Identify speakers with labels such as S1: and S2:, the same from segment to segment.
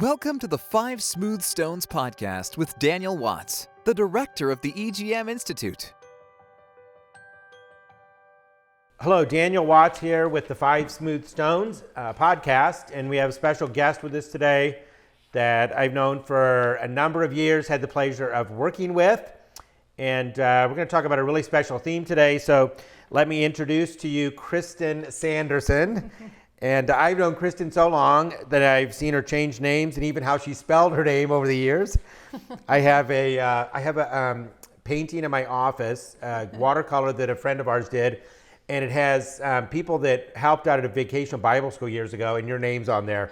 S1: Welcome to the Five Smooth Stones podcast with Daniel Watts, the director of the EGM Institute.
S2: Hello, Daniel Watts here with the Five Smooth Stones podcast, and we have a special guest with us today that I've known for a number of years, had the pleasure of working with, and we're going to talk about a really special theme today. So let me introduce to you Krysten Sanderson. And I've known Krysten so long that I've seen her change names and even how she spelled her name over the years. I have a painting in my office, watercolor that a friend of ours did, and it has people that helped out at a vacation Bible school years ago, and your name's on there.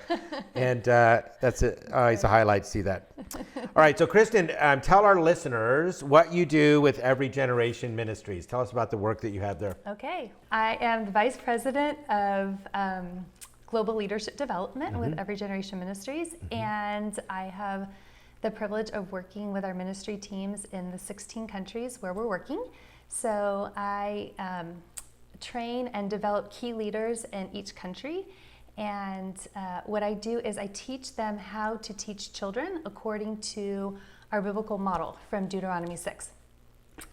S2: And that's it's a highlight to see that. All right, so Krysten, tell our listeners what you do with Every Generation Ministries. Tell us about the work that you have there.
S3: Okay, I am the Vice President of Global Leadership Development with Every Generation Ministries, and I have the privilege of working with our ministry teams in the 16 countries where we're working. So I train and develop key leaders in each country, and what I do is I teach them how to teach children according to our biblical model from Deuteronomy 6.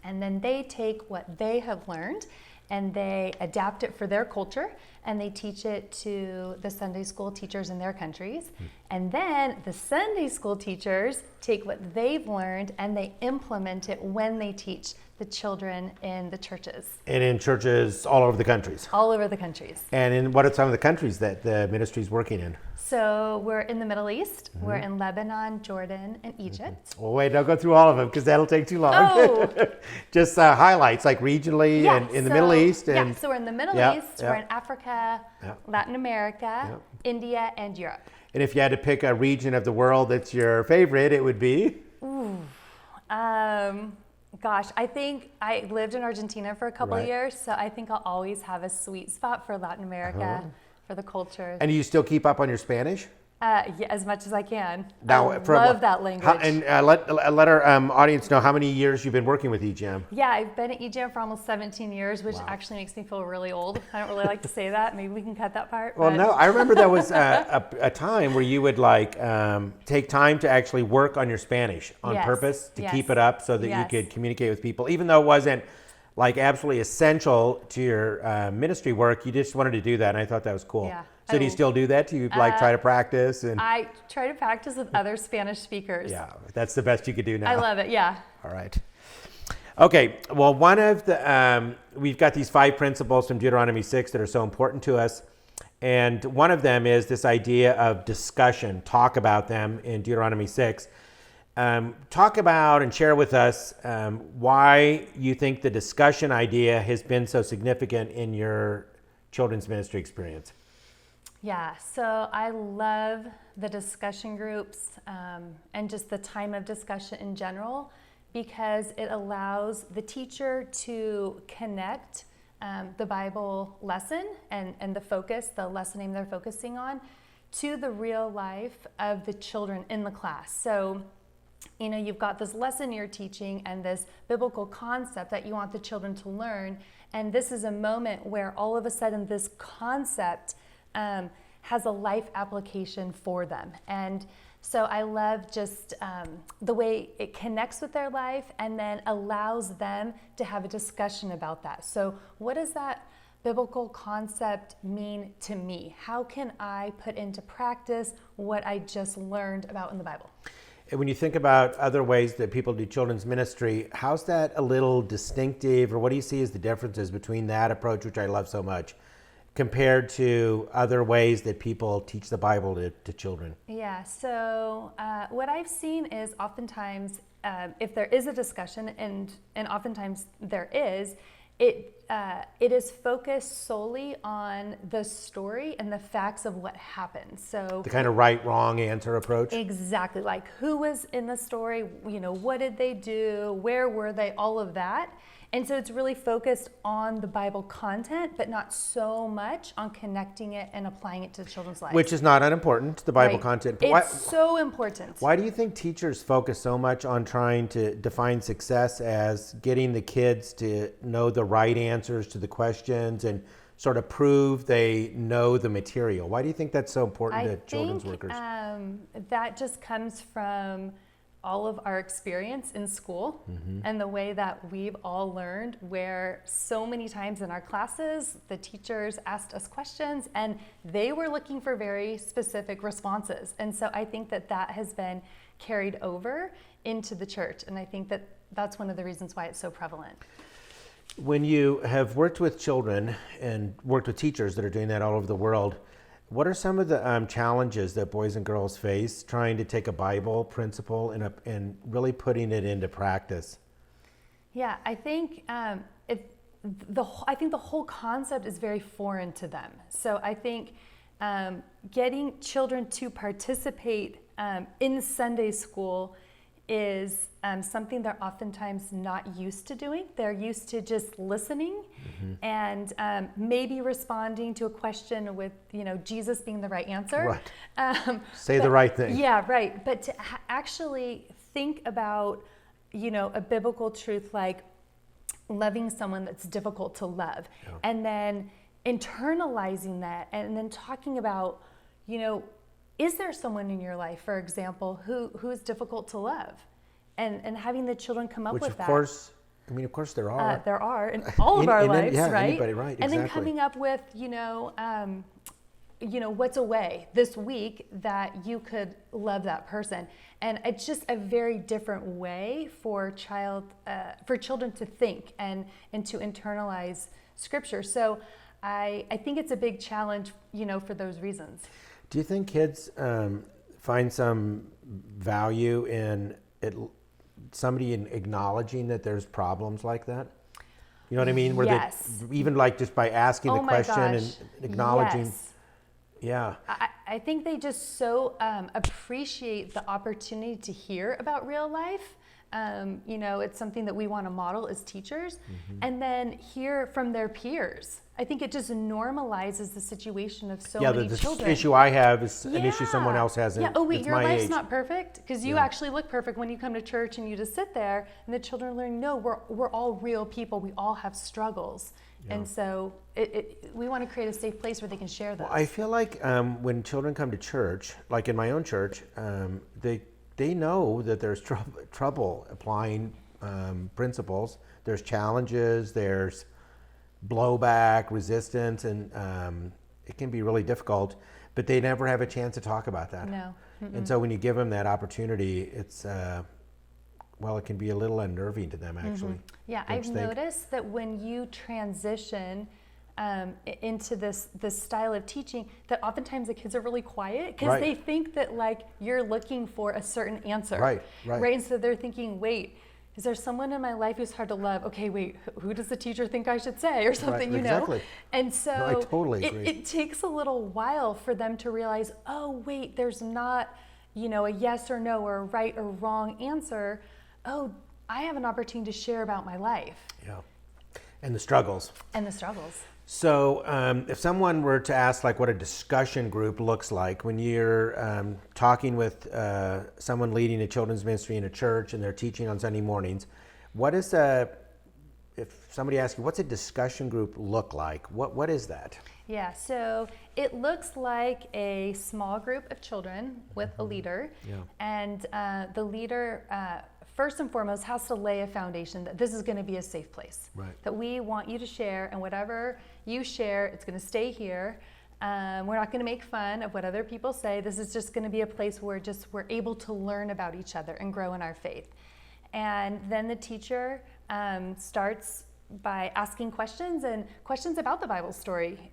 S3: And then they take what they have learned and they adapt it for their culture, and they teach it to the Sunday school teachers in their countries. And then the Sunday school teachers take what they've learned and they implement it when they teach the children in the churches.
S2: And in churches all over the countries.
S3: All over the countries.
S2: And in what are some of the countries that the ministry is working in?
S3: So we're in the Middle East, we're in Lebanon, Jordan, and Egypt.
S2: Well, wait, don't go through all of them because that'll take too long.
S3: Oh.
S2: Just highlights like regionally and in the Middle East. And
S3: so we're in the Middle East, we're in Africa, Latin America, India, and Europe.
S2: And if you had to pick a region of the world that's your favorite, it would be?
S3: Gosh, I think I lived in Argentina for a couple of years, so I think I'll always have a sweet spot for Latin America, for the culture.
S2: And do you still keep up on your Spanish?
S3: Yeah, as much as I can.
S2: Now,
S3: I love that language.
S2: And let our audience know how many years you've been working with EGM.
S3: Yeah, I've been at EGM for almost 17 years, which actually makes me feel really old. I don't really like to say that. Maybe we can cut that part.
S2: Well, no, I remember there was a time where you would take time to actually work on your Spanish on purpose to keep it up so that you could communicate with people, even though it wasn't like absolutely essential to your ministry work. You just wanted to do that, and I thought that was cool. Yeah. So do you still do that? Do you try to practice? And
S3: I try to practice with other Spanish speakers.
S2: Yeah, that's the best you could do now.
S3: I love it, yeah.
S2: All right. Okay, well, one of the, we've got these 5 principles from Deuteronomy 6 that are so important to us. And one of them is this idea of discussion. Talk about them in Deuteronomy 6. Talk about and share with us why you think the discussion idea has been so significant in your children's ministry experience.
S3: Yeah, so I love the discussion groups and just the time of discussion in general, because it allows the teacher to connect the Bible lesson and the focus, the lesson name they're focusing on, to the real life of the children in the class. So, you know, you've got this lesson you're teaching and this biblical concept that you want the children to learn, and this is a moment where all of a sudden this concept has a life application for them. And so I love just the way it connects with their life and then allows them to have a discussion about that. So what does that biblical concept mean to me? How can I put into practice what I just learned about in the Bible?
S2: And when you think about other ways that people do children's ministry, how's that a little distinctive, or what do you see as the differences between that approach, which I love so much, compared to other ways that people teach the Bible to children? Yeah,
S3: so what I've seen is oftentimes, if there is a discussion, and oftentimes there is, it is focused solely on the story and the facts of what happened. So
S2: the kind of right, wrong answer approach?
S3: Exactly, like who was in the story, you know, what did they do, where were they, all of that. And so it's really focused on the Bible content, but not so much on connecting it and applying it to children's lives.
S2: Which is not unimportant, the Bible content.
S3: But it's so important.
S2: Why do you think teachers focus so much on trying to define success as getting the kids to know the right answers to the questions and sort of prove they know the material. Why do you think that's so important to children's workers?
S3: That just comes from all of our experience in school and the way that we've all learned, where so many times in our classes, the teachers asked us questions and they were looking for very specific responses. And so I think that that has been carried over into the church. And I think that that's one of the reasons why it's so prevalent.
S2: When you have worked with children and worked with teachers that are doing that all over the world, what are some of the challenges that boys and girls face trying to take a Bible principle and really putting it into practice?
S3: Yeah, I think the whole concept is very foreign to them. So I think getting children to participate in Sunday school is something they're oftentimes not used to doing. They're used to just listening and maybe responding to a question with, Jesus being the right answer.
S2: Right. Say the right thing.
S3: Yeah, right. But to actually think about, a biblical truth like loving someone that's difficult to love, and then internalizing that, and then talking about, is there someone in your life, for example, who is difficult to love? And having the children come up with that.
S2: Of course there are.
S3: There are in all of our lives, right?
S2: Anybody, right, exactly.
S3: And then coming up with, what's a way this week that you could love that person. And it's just a very different way for children to think and to internalize Scripture. So I think it's a big challenge, for those reasons.
S2: Do you think kids find some value in somebody acknowledging that there's problems like that? You know what I mean? Where
S3: yes.
S2: Even like just by asking the question and acknowledging.
S3: Yes.
S2: Yeah.
S3: I think they just so appreciate the opportunity to hear about real life. It's something that we want to model as teachers, and then hear from their peers. I think it just normalizes the situation of so many children.
S2: The issue I have is an issue someone else has.
S3: Yeah. Oh wait, your life's
S2: age.
S3: Not perfect because you actually look perfect when you come to church and you just sit there, and the children learn. No, we're all real people. We all have struggles, and so we want to create a safe place where they can share those.
S2: Well, I feel like when children come to church, like in my own church, they know that there's trouble applying principles. There's challenges. There's blowback, resistance, and it can be really difficult, but they never have a chance to talk about that.
S3: No.
S2: And so when you give them that opportunity, it's, it can be a little unnerving to them, actually.
S3: Yeah, I've noticed that when you transition into this style of teaching, that oftentimes the kids are really quiet because they think that you're looking for a certain answer. Right. And so they're thinking, wait, is there someone in my life who's hard to love? Okay, wait, who does the teacher think I should say or something,
S2: exactly.
S3: And so
S2: I totally agree.
S3: It takes a little while for them to realize, oh, wait, there's not, a yes or no or a right or wrong answer. Oh, I have an opportunity to share about my life.
S2: Yeah, and the struggles. So if someone were to ask what a discussion group looks like when you're talking with someone leading a children's ministry in a church and they're teaching on Sunday mornings, if somebody asks you, what's a discussion group look like? What is that?
S3: Yeah, so it looks like a small group of children with a leader, and the leader first and foremost has to lay a foundation that this is going to be a safe place, that we want you to share, and whatever you share, it's going to stay here. We're not going to make fun of what other people say. This is just going to be a place where we're able to learn about each other and grow in our faith. And then the teacher starts by asking questions about the Bible story.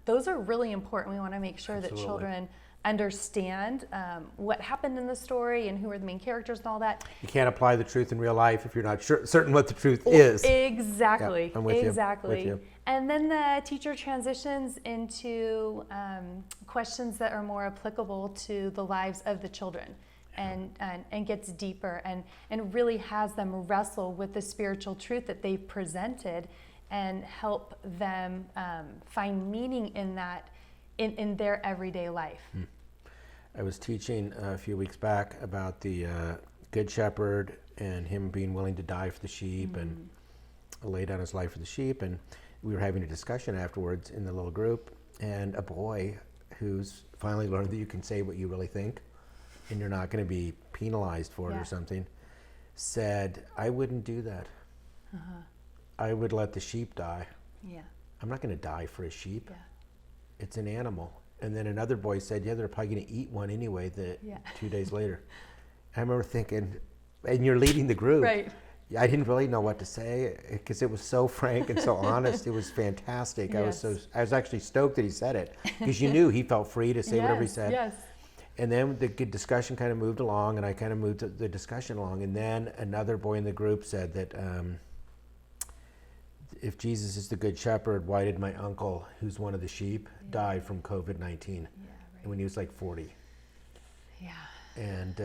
S3: Those are really important. We want to make sure that children understand what happened in the story and who are the main characters and all that. You
S2: can't apply the truth in real life if you're not certain what the truth is.
S3: Exactly.
S2: Yeah, I'm with
S3: exactly.
S2: you.
S3: And then the teacher transitions into questions that are more applicable to the lives of the children. And gets deeper and really has them wrestle with the spiritual truth that they've presented and help them find meaning in that in their everyday life.
S2: I was teaching a few weeks back about the Good Shepherd and him being willing to die for the sheep and lay down his life for the sheep. And we were having a discussion afterwards in the little group, and a boy who's finally learned that you can say what you really think and you're not going to be penalized for it or something, said, I wouldn't do that. I would let the sheep die. I'm not going to die for a sheep. It's an animal. And then another boy said, they're probably going to eat one anyway 2 days later. I remember thinking, and you're leading the group.
S3: Right.
S2: I didn't really know what to say because it was so frank and so honest. It was fantastic.
S3: Yes.
S2: I was actually stoked that he said it because you knew he felt free to say whatever he said.
S3: Yes.
S2: And then the discussion kind of moved along, and I kind of moved the discussion along. And then another boy in the group said that if Jesus is the good shepherd, why did my uncle, who's one of the sheep, die from COVID-19? And when he was like 40. And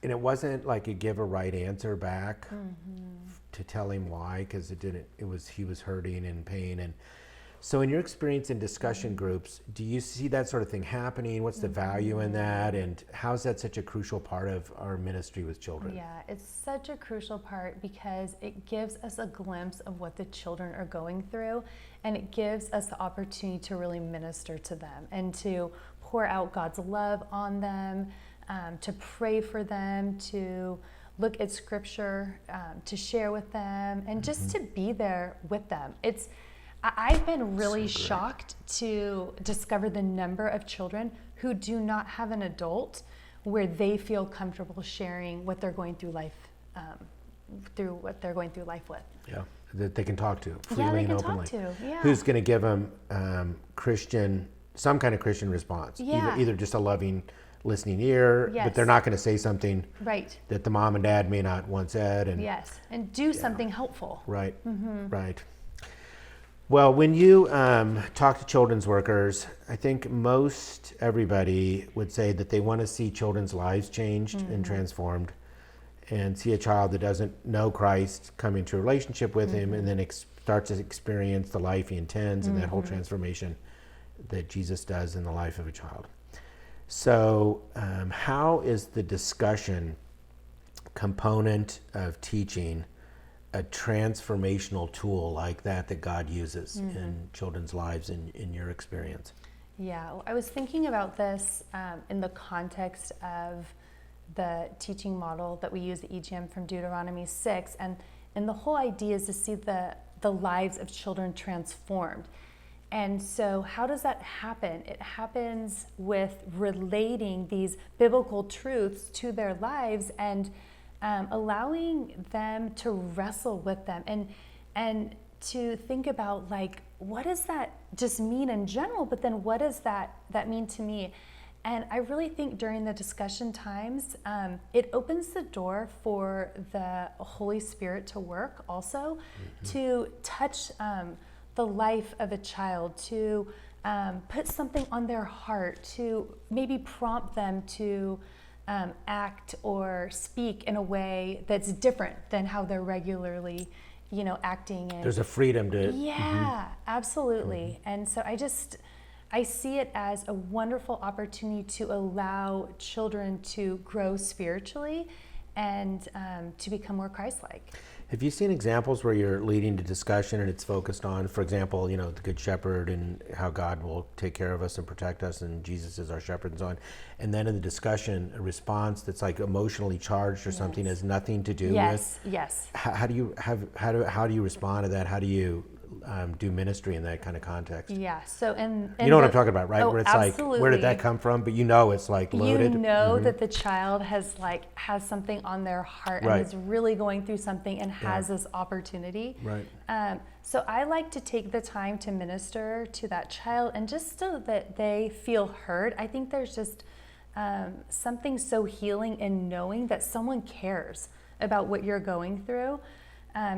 S2: it wasn't like a give a right answer back to tell him why, because he was hurting and in pain. And so in your experience in discussion groups, do you see that sort of thing happening? What's the value in that? And how is that such a crucial part of our ministry with children?
S3: Yeah, it's such a crucial part because it gives us a glimpse of what the children are going through, and it gives us the opportunity to really minister to them and to pour out God's love on them, to pray for them, to look at scripture, to share with them, and just to be there with them. I've been really shocked to discover the number of children who do not have an adult where they feel comfortable sharing what they're going through life, with.
S2: Yeah, that they can talk to freely and openly.
S3: Yeah.
S2: Who's going to give them some kind of Christian response?
S3: Yeah.
S2: Either just a loving listening ear, but they're not going to say something that the mom and dad may not want said.
S3: And do something helpful.
S2: Right. Well, when you talk to children's workers, I think most everybody would say that they want to see children's lives changed and transformed, and see a child that doesn't know Christ come into a relationship with him and then starts to experience the life he intends and that whole transformation that Jesus does in the life of a child. So how is the discussion component of teaching a transformational tool like that God uses in children's lives in your experience?
S3: Yeah, well, I was thinking about this in the context of the teaching model that we use at EGM from Deuteronomy 6, and the whole idea is to see the lives of children transformed. And so how does that happen? It happens with relating these biblical truths to their lives and allowing them to wrestle with them and to think about, like, what does that just mean in general, but then what does that mean to me? And I really think during the discussion times, it opens the door for the Holy Spirit to work also, to touch the life of a child, to put something on their heart, to maybe prompt them to act or speak in a way that's different than how they're regularly, acting. And
S2: there's a freedom to...
S3: Yeah, absolutely. And so I see it as a wonderful opportunity to allow children to grow spiritually and to become more Christ-like.
S2: Have you seen examples where you're leading to discussion and it's focused on, for example, the Good Shepherd and how God will take care of us and protect us and Jesus is our shepherd and so on, and then in the discussion, a response that's like emotionally charged or something has nothing to do with?
S3: Yes.
S2: How do you respond to that? How do you do ministry in that kind of context?
S3: Yeah. So
S2: you know what I'm talking about, right? Where it's
S3: absolutely.
S2: like, where did that come from? But it's like loaded.
S3: You know that the child has something on their heart and is really going through something and has this opportunity.
S2: Right.
S3: So I like to take the time to minister to that child, and just so that they feel heard. I think there's just something so healing in knowing that someone cares about what you're going through.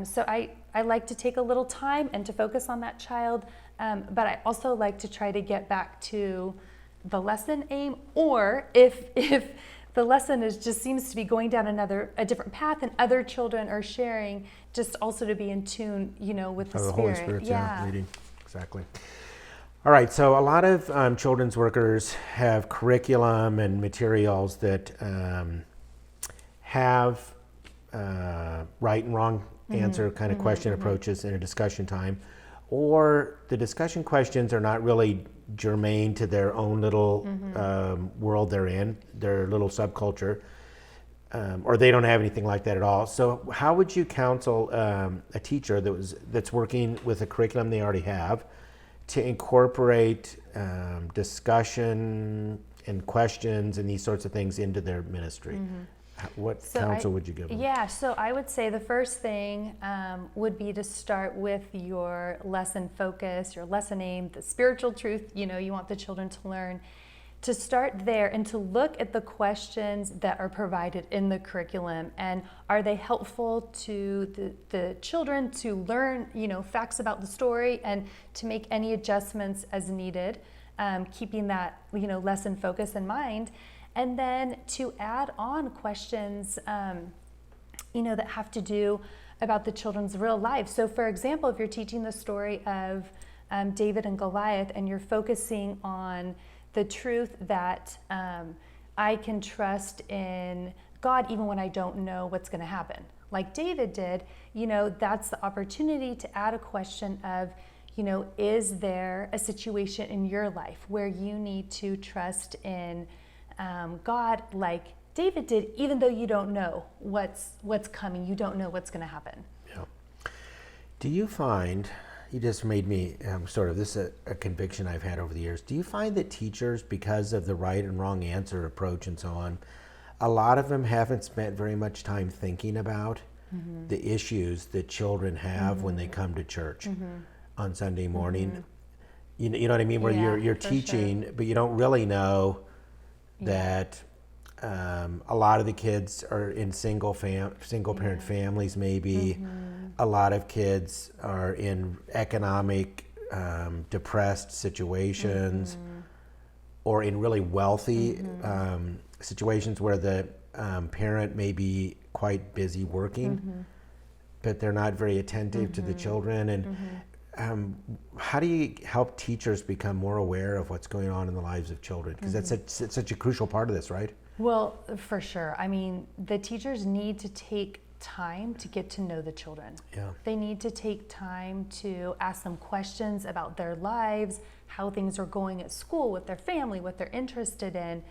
S3: So I like to take a little time and to focus on that child, but I also like to try to get back to the lesson aim, or if the lesson just seems to be going down a different path and other children are sharing, just also to be in tune, with the Spirit.
S2: Holy Spirit's leading. Exactly. All right, so a lot of children's workers have curriculum and materials that have right and wrong answer kind of question approaches in a discussion time, or the discussion questions are not really germane to their own little world they're in, their little subculture, or they don't have anything like that at all. So how would you counsel a teacher that's working with a curriculum they already have to incorporate discussion and questions and these sorts of things into their ministry? What counsel would you give them?
S3: Yeah, so I would say the first thing would be to start with your lesson focus, your lesson aim, the spiritual truth, you want the children to learn. To start there and to look at the questions that are provided in the curriculum, and are they helpful to the children to learn, facts about the story and to make any adjustments as needed, keeping that, lesson focus in mind. And then to add on questions, that have to do about the children's real lives. So for example, if you're teaching the story of David and Goliath and you're focusing on the truth that I can trust in God even when I don't know what's going to happen, like David did, that's the opportunity to add a question of, is there a situation in your life where you need to trust in God like David did, even though you don't know what's coming, you don't know what's going to happen.
S2: Yeah. Do you find, you just made me this is a conviction I've had over the years, do you find that teachers, because of the right and wrong answer approach and so on, a lot of them haven't spent very much time thinking about the issues that children have when they come to church on Sunday morning? You know what I mean? Where you're teaching, but you don't really know that a lot of the kids are in single parent families, maybe. A lot of kids are in economic depressed situations, or in really wealthy situations where the parent may be quite busy working, but they're not very attentive to the children. And how do you help teachers become more aware of what's going on in the lives of children? Because that's such a crucial part of this, right?
S3: Well, for sure. I mean, the teachers need to take time to get to know the children.
S2: Yeah.
S3: They need to take time to ask them questions about their lives, how things are going at school, with their family, what they're interested in.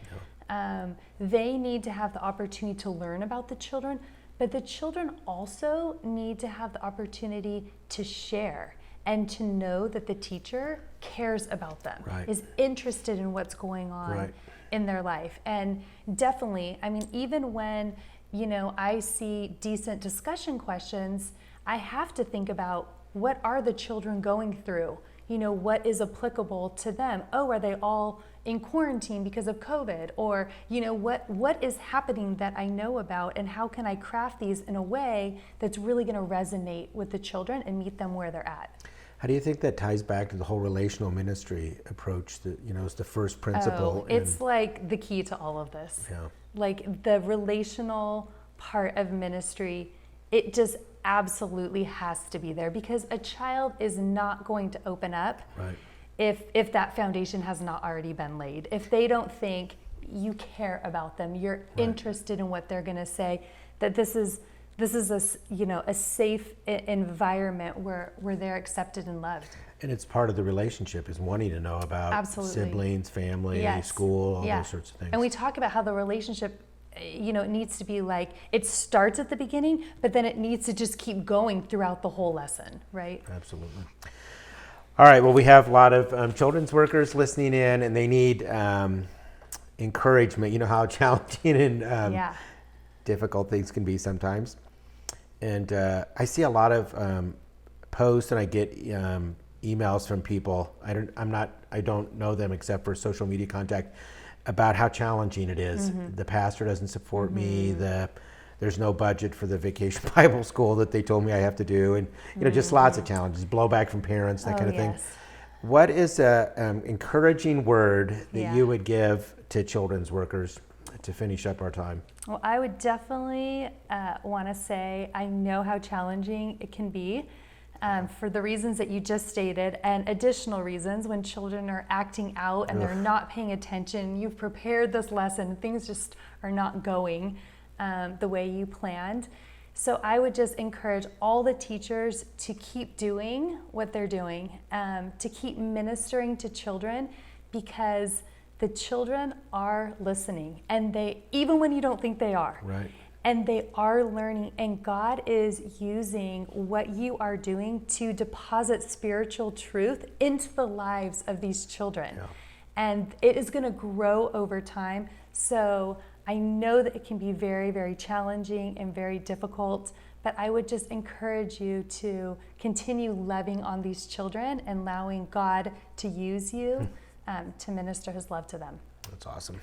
S3: Yeah. They need to have the opportunity to learn about the children, but the children also need to have the opportunity to share and to know that the teacher cares about them, is interested in what's going on in their life. And definitely, I mean, even when, I see decent discussion questions, I have to think about, what are the children going through? What is applicable to them? Oh, are they all in quarantine because of COVID? Or, what is happening that I know about, and how can I craft these in a way that's really going to resonate with the children and meet them where they're at?
S2: How do you think that ties back to the whole relational ministry approach that, is the first principle?
S3: It's like the key to all of this. Yeah. Like the relational part of ministry, it just absolutely has to be there, because a child is not going to open up if that foundation has not already been laid. If they don't think you care about them, you're interested in what they're going to say, that this is a safe environment where they're accepted and loved.
S2: And it's part of the relationship, is wanting to know about siblings, family, school, all those sorts of things.
S3: And we talk about how the relationship, it needs to be like, it starts at the beginning, but then it needs to just keep going throughout the whole lesson, right?
S2: Absolutely. All right, well, we have a lot of children's workers listening in, and they need encouragement. You know how challenging and difficult things can be sometimes. And I see a lot of posts, and I get emails from people. I don't know them except for social media contact, about how challenging it is. The pastor doesn't support me. There's no budget for the vacation Bible school that they told me I have to do, and just lots of challenges, blowback from parents, that kind of thing. What is a encouraging word that you would give to children's workers to finish up our time?
S3: Well, I would definitely want to say, I know how challenging it can be for the reasons that you just stated, and additional reasons when children are acting out and they're not paying attention. You've prepared this lesson, things just are not going the way you planned. So I would just encourage all the teachers to keep doing what they're doing, to keep ministering to children, because the children are listening, and they, even when you don't think they are.
S2: Right.
S3: And they are learning, and God is using what you are doing to deposit spiritual truth into the lives of these children.
S2: Yeah.
S3: And it is going to grow over time. So I know that it can be very, very challenging and very difficult, but I would just encourage you to continue loving on these children and allowing God to use you to minister his love to them.
S2: That's awesome.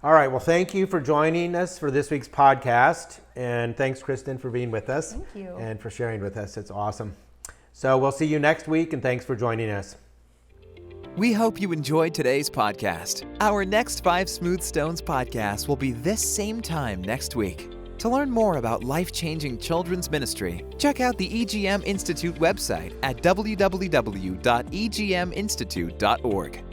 S2: All right, well, thank you for joining us for this week's podcast. And thanks, Krysten, for being with us.
S3: Thank you.
S2: And for sharing with us. It's awesome. So we'll see you next week, and thanks for joining us.
S1: We hope you enjoyed today's podcast. Our next 5 Smooth Stones podcast will be this same time next week. To learn more about life-changing children's ministry, check out the EGM Institute website at www.egminstitute.org.